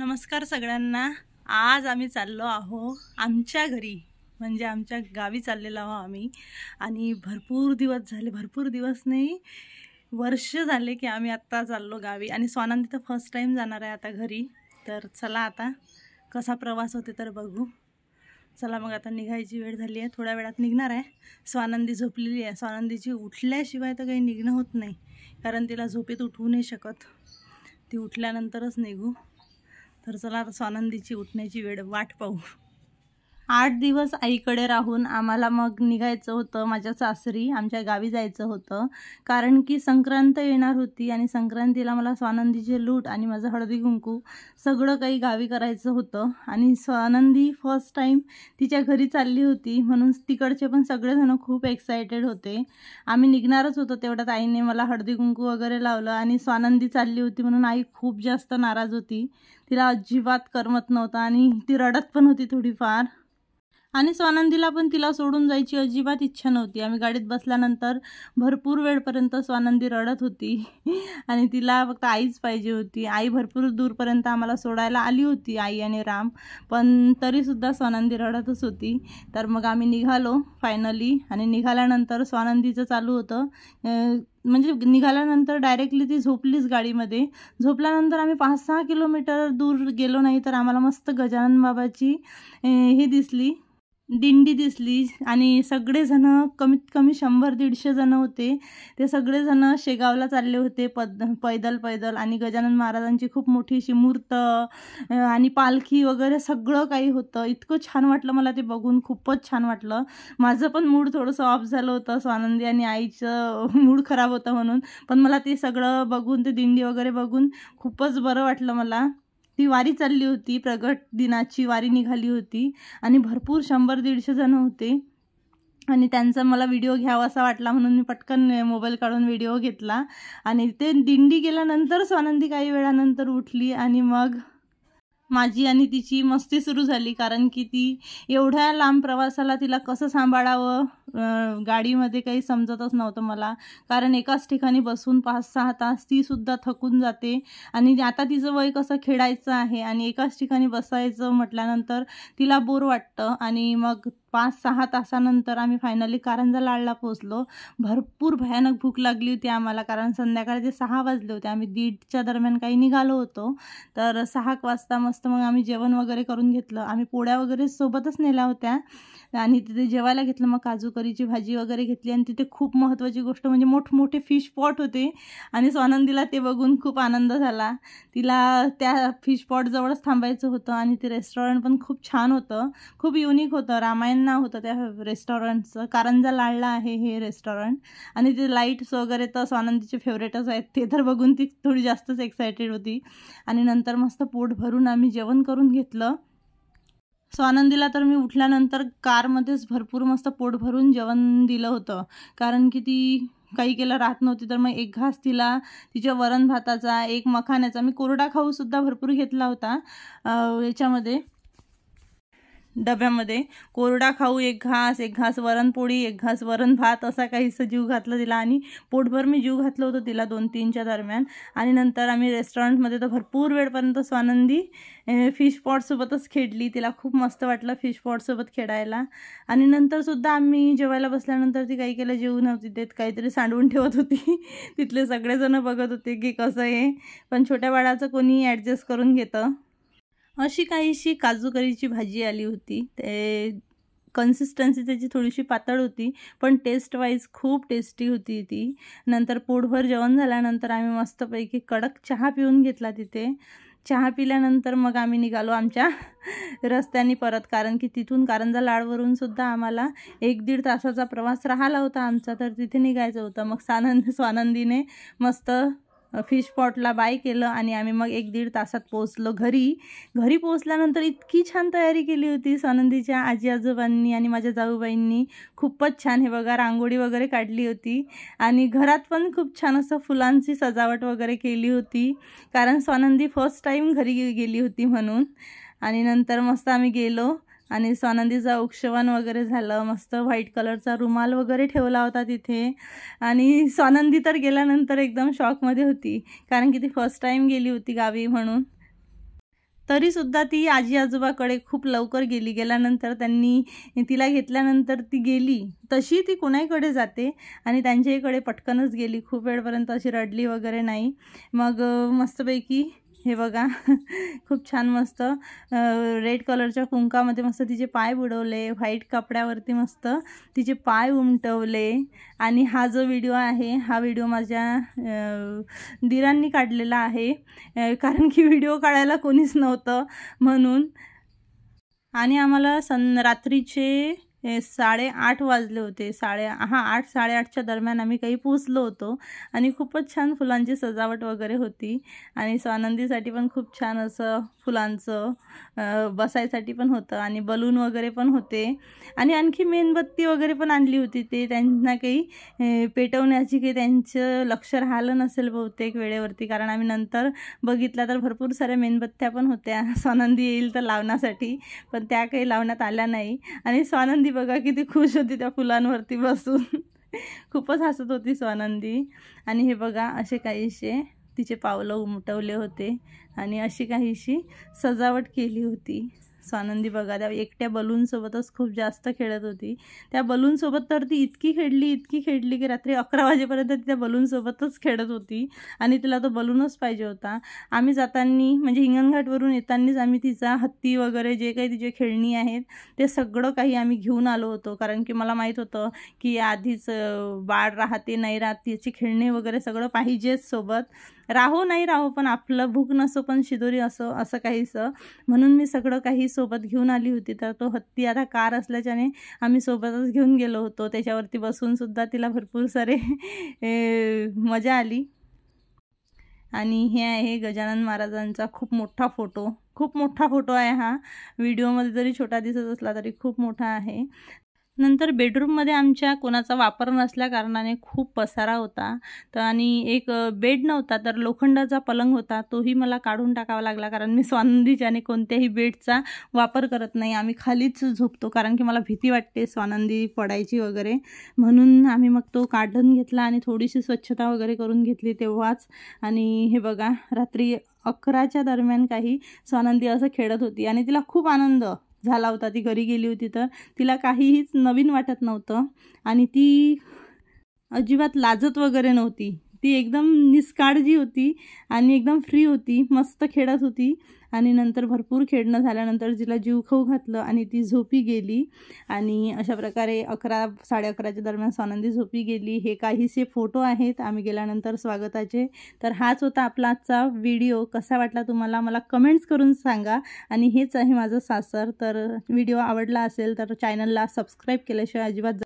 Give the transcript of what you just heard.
नमस्कार सगळ्यांना। आज आम्ही चाललो आहो आमच्या घरी, म्हणजे आमच्या गावी चाललेलो आहो आम्ही। आणि भरपूर दिवस नाही, वर्ष झाले की आम्ही आत्ता चाललो गावी। आणि स्वानंदी तर फर्स्ट टाइम जाणार आहे आता घरी। तर चला आता कसा प्रवास होते तर बघू। चला मग आता निघायची वेळ झाली आहे, थोड्या वेळात निघणार आहे। स्वानंदी झोपलेली आहे, स्वानंदीची उठल्याशिवाय तर काही निघणं होत नाही, कारण तिला झोपेत उठवू नाही शकत। ती उठल्यानंतरच निघू। तर चला आता स्वानंदीची उठण्याची वेळ वाट पाहू। 8 दिवस आईकडे राहून आम्हाला मग निघायचं होतं माझ्या सासरी, आमच्या गावी जायचं होतं। कारण की संक्रांत येणार होती आणि संक्रांतीला मला स्वानंदीचे लूट आणि माझं हळदी कुंकू सगळं काही गावी करायचं होतं। आणि स्वानंदी फर्स्ट टाइम तिच्या घरी चालली होती, म्हणून तिकडचे पण सगळेजण खूप एक्सायटेड होते। आम्ही निघणारच होतो तेवढ्यात आईने मला हळदी कुंकू वगैरे लावलं आणि स्वानंदी चालली होती म्हणून आई खूप जास्त नाराज होती। तिला अजिबात करमत नव्हतं आणि ती रडत पण होती थोडीफार। आणि स्वानंदीला पण तिला सोडून जायची अजिबात इच्छा नव्हती। आम्ही गाडीत बसल्यानंतर भरपूर वेळपर्यंत स्वानंदी रडत होती आणि तिला फक्त आईच पाहिजे होती। आई भरपूर दूरपर्यंत आम्हाला सोडायला आली होती, आई आणि राम, पण तरीसुद्धा स्वानंदी रडतच होती। तर मग आम्ही निघालो फायनली। आणि निघाल्यानंतर स्वानंदीचं चालू होतं, म्हणजे निघाल्यानंतर डायरेक्टली ती झोपलीच गाडीमध्ये। झोपल्यानंतर आम्ही 5-6 किलोमीटर दूर गेलो नाही तर आम्हाला मस्त गजानन बाबाची हे दिसली, दिंडी दिसली। आणि सगळेजण कमीत कमी 100-150 जण होते। ते सगळेजण शेगावला चालले होते पैदल। आणि गजानन महाराजांची खूप मोठी अशी मूर्त आणि पालखी वगैरे सगळं काही होतं। इतकं छान वाटलं मला ते बघून, खूपच छान वाटलं। माझं पण मूड थोडंसं ऑफ झालं होतं, स्वानंदी आणि आईचं मूड खराब होतं म्हणून। पण मला ते सगळं बघून, ते दिंडी वगैरे बघून खूपच बरं वाटलं मला। ती वारी चालली होती, प्रगट दिनाची वारी निघाली होती आणि भरपूर 100-150 जण होते। आणि त्यांचा मला व्हिडिओ घ्यावा असा वाटला म्हणून मी पटकन मोबाईल काढून व्हिडिओ घेतला। आणि ते दिंडी गेल्यानंतर स्वानंदी काही वेळानंतर उठली आणि मग माझी आणि तिची मस्ती सुरू झाली। कारण की ती एवढ्या लांब प्रवासाला तिला कसं सांभाळावं गाडीमध्ये काही समजतच नव्हतं मला। कारण एकाच ठिकाणी बसून 5-6 तास तीसुद्धा थकून जाते। आणि आता तिचं वय कसं खेळायचं आहे आणि एकाच ठिकाणी बसायचं म्हटल्यानंतर तिला बोर वाटतं। आणि मग 5-6 तासानंतर आम्ही फायनली कारंजा लाडला पोहोचलो। भरपूर भयानक भूक लागली होती आम्हाला, कारण संध्याकाळचे 6 वाजले होते। आम्ही 1:30च्या दरम्यान काही निघालो होतो। तर 6 वाजता मस्त मग आम्ही जेवण वगैरे करून घेतलं। आम्ही पोळ्या वगैरे सोबतच नेल्या होत्या आणि तिथे जेवायला घेतलं। मग काजू करीची भाजी वगैरे घेतली आणि तिथे खूप महत्त्वाची गोष्ट म्हणजे मोठमोठे फिश पॉट होते। आणि स्वानंदीला ते बघून खूप आनंद झाला। तिला त्या फिश पॉटजवळच थांबायचं होतं आणि ते रेस्टॉरंट पण खूप छान होतं, खूप युनिक होतं। रामायण नाव होतं त्या रेस्टॉरंटचं, कारंजा लाडला आहे हे रेस्टॉरंट। आणि ते लाईट्स वगैरे तर स्वानंदीचे फेवरेटच आहेत, ते तर बघून ती थोडी जास्तच एक्सायटेड होती। आणि नंतर मस्त पोट भरून आम्ही जेवण करून घेतलं। स्वानंदीला तर मी उठल्यानंतर कारमध्येच भरपूर मस्त पोट भरून जेवण दिलं होतं, कारण की ती काही केलं राहत नव्हती। तर मग एक घास तिला तिच्या वरण भाताचा, एक मखाण्याचा, मी कोरडा खाऊसुद्धा भरपूर घेतला होता याच्यामध्ये डब्यामध्ये। कोरडा खाऊ एक घास वरणपोळी, एक घास वरण भात, असा काहीसं जीव घातलं तिला। आणि पोटभर मी जीव घातलं होतं तिला 2-3च्या दरम्यान। आणि नंतर आम्ही रेस्टॉरंटमध्ये तर भरपूर वेळपर्यंत स्वानंदी फिश पॉटसोबतच खेळली। तिला खूप मस्त वाटलं फिश पॉटसोबत खेळायला। आणि नंतरसुद्धा आम्ही जेवायला बसल्यानंतर ती काही केलं जेवू नव्हती देत, काहीतरी सांडवून ठेवत होती। तिथले सगळेजण बघत होते की कसं आहे, पण छोट्या बाळाचं कोणी ॲडजस्ट करून घेतं। अशी काहीशी काजू करीची भाजी आली होती। ते कन्सिस्टन्सी त्याची थोडीशी पातळ होती, पण टेस्ट वाईज खूप टेस्टी होती ती। नंतर पोटभर जेवण झाल्यानंतर आम्ही मस्तपैकी कडक चहा पिऊन घेतला तिथे। चहा पिल्यानंतर मग आम्ही निघालो आमच्या रस्त्याने परत, कारण की तिथून कारंजा लाडवरून सुद्धा आम्हाला 1-1.5 तासाचा प्रवास राहिला होता आमचा, तर तिथे निघायचं होतं। मग स्वानंदीने मस्त फिश पॉटला बाय केलं आणि आम्ही मग 1-1.5 तासात पोहोचलो घरी। घरी पोहोचल्यानंतर इतकी छान तयारी केली होती स्वानंदीच्या आजी आजोबांनी आणि माझ्या जाऊबाईंनी, खूपच छान। हे बघा, रांगोळी वगैरे काढली होती आणि घरात पण खूप छान असं फुलांची सजावट वगैरे केली होती, कारण स्वानंदी फर्स्ट टाईम घरी गेली होती म्हणून। आणि नंतर मस्त आम्ही गेलो आणि स्वानंदीचं औक्षवण वगैरे झालं। मस्त व्हाईट कलरचा रुमाल वगैरे ठेवला होता तिथे। आणि स्वानंदी तर गेल्यानंतर एकदम शॉकमध्ये होती, कारण की ती फर्स्ट टाईम गेली होती गावी म्हणून। तरीसुद्धा ती आजी आजोबाकडे खूप लवकर गेली. गेल्यानंतर त्यांनी तिला घेतल्यानंतर ती गेली, तशी ती कोणाकडे जाते आणि त्यांच्याकडे पटकनच गेली. खूप वेळपर्यंत अशी रडली वगैरे नाही. मग मस्तपैकी हे बघा खूप छान मस्त रेड कलरच्या कुंकामध्ये मस्त तिचे पाय बुडवले, व्हाईट कपड्यावरती मस्त तिचे पाय उमटवले. आणि हा जो व्हिडिओ आहे हा व्हिडिओ माझ्या दिरांनी काढलेला आहे, कारण की व्हिडिओ काढायला कोणीच नव्हतं म्हणून. आणि आम्हाला रात्रीचे 8:30 वाजले होते. 8-8:30च्या दरम्यान आम्ही काही पोचलो होतो आणि खूपच छान फुलांची सजावट वगैरे होती. आणि स्वानंदीसाठी पण खूप छान असं फुलांचं बसायसाठी पण होतं आणि बलून वगैरे पण होते. आणि आणखी मेणबत्ती वगैरे पण आणली होती. ते त्यांना काही पेटवण्याची काही त्यांचं लक्ष राहिलं नसेल बहुतेक वेळेवरती, कारण आम्ही नंतर बघितलं तर भरपूर साऱ्या मेणबत्त्या पण होत्या स्वानंदी येईल तर लावण्यासाठी, पण त्या काही लावण्यात आल्या नाही. आणि स्वानंदी बघा किती खुश होती त्या फुलांवरती बसून खूपच हसत होती स्वानंदी. आणि हे बघा असे काहीसे तिचे पावलं उमटवले होते आणि अशी काहीशी सजावट केली होती. स्वानंदी बघा त्या एकट्या बलूनसोबतच खूप जास्त खेळत होती. त्या बलूनसोबत तर ती इतकी खेळली की रात्री 11 वाजेपर्यंत ती त्या बलूनसोबतच खेळत होती आणि तिला तो बलूनच पाहिजे होता. आम्ही जाताना म्हणजे हिंगणघाटवरून येतानाच आम्ही तिचा हत्ती वगैरे जे काही तिचे खेळणी आहेत ते सगळं काही आम्ही घेऊन आलो होतो, कारण की मला माहीत होतं की आधीच बाळ राहते नाही राहत, तिची खेळणे वगैरे सगळं पाहिजेच सोबत. राहो नाही राहो पण आपलं भूक नसो पण शिदोरी असो असं काहीसं, म्हणून मी सगळं काही सोबत घेऊन आली होती. तर तो हत्ती आता कार असल्याच्याने आम्ही सोबतच घेऊन गेलो होतो. त्याच्यावरती बसूनसुद्धा तिला भरपूर सारे मजा आली. आणि हे आहे गजानन महाराजांचा खूप मोठा फोटो आहे हा. व्हिडिओमध्ये जरी छोटा दिसत असला तरी खूप मोठा आहे. नंतर बेडरूममध्ये आमच्या कोणाचा वापर नसल्या कारणाने खूप पसारा होता. तर आणि एक बेड नव्हता तर लोखंडाचा पलंग होता, तोही मला काढून टाकावा लागला, कारण मी स्वानंदीच्याने कोणत्याही बेडचा वापर करत नाही. आम्ही खालीच झोपतो, कारण की मला भीती वाटते स्वानंदी पडायची वगैरे, म्हणून आम्ही मग तो काढून घेतला आणि थोडीशी स्वच्छता वगैरे करून घेतली तेव्हाच. आणि हे बघा रात्री 11च्या दरम्यान काही स्वानंदी असं खेळत होती आणि तिला खूप आनंद झाला होता. ती घरी गेली होती तर तिला काहीच नवीन वाटत नव्हतं आणि ती अजिबात लाजत वगैरे नव्हती. ती एकदम निष्काळजी होती आणि एकदम फ्री होती, मस्त खेळत होती. आणि नंतर भरपूर खेळणं झाल्यानंतर तिला जीव खाऊ घातलं आणि ती झोपी गेली. आणि अशा प्रकारे 11-11:30च्या दरम्यान स्वानंदी झोपी गेली. हे काहीसे फोटो आहेत आम्ही गेल्यानंतर स्वागताचे. तर हाच होता आपला आजचा व्हिडिओ. कसा वाटला तुम्हाला मला कमेंट्स करून सांगा. आणि हेच आहे माझं सासर. तर व्हिडिओ आवडला असेल तर चॅनलला सबस्क्राईब केल्याशिवाय अजिबात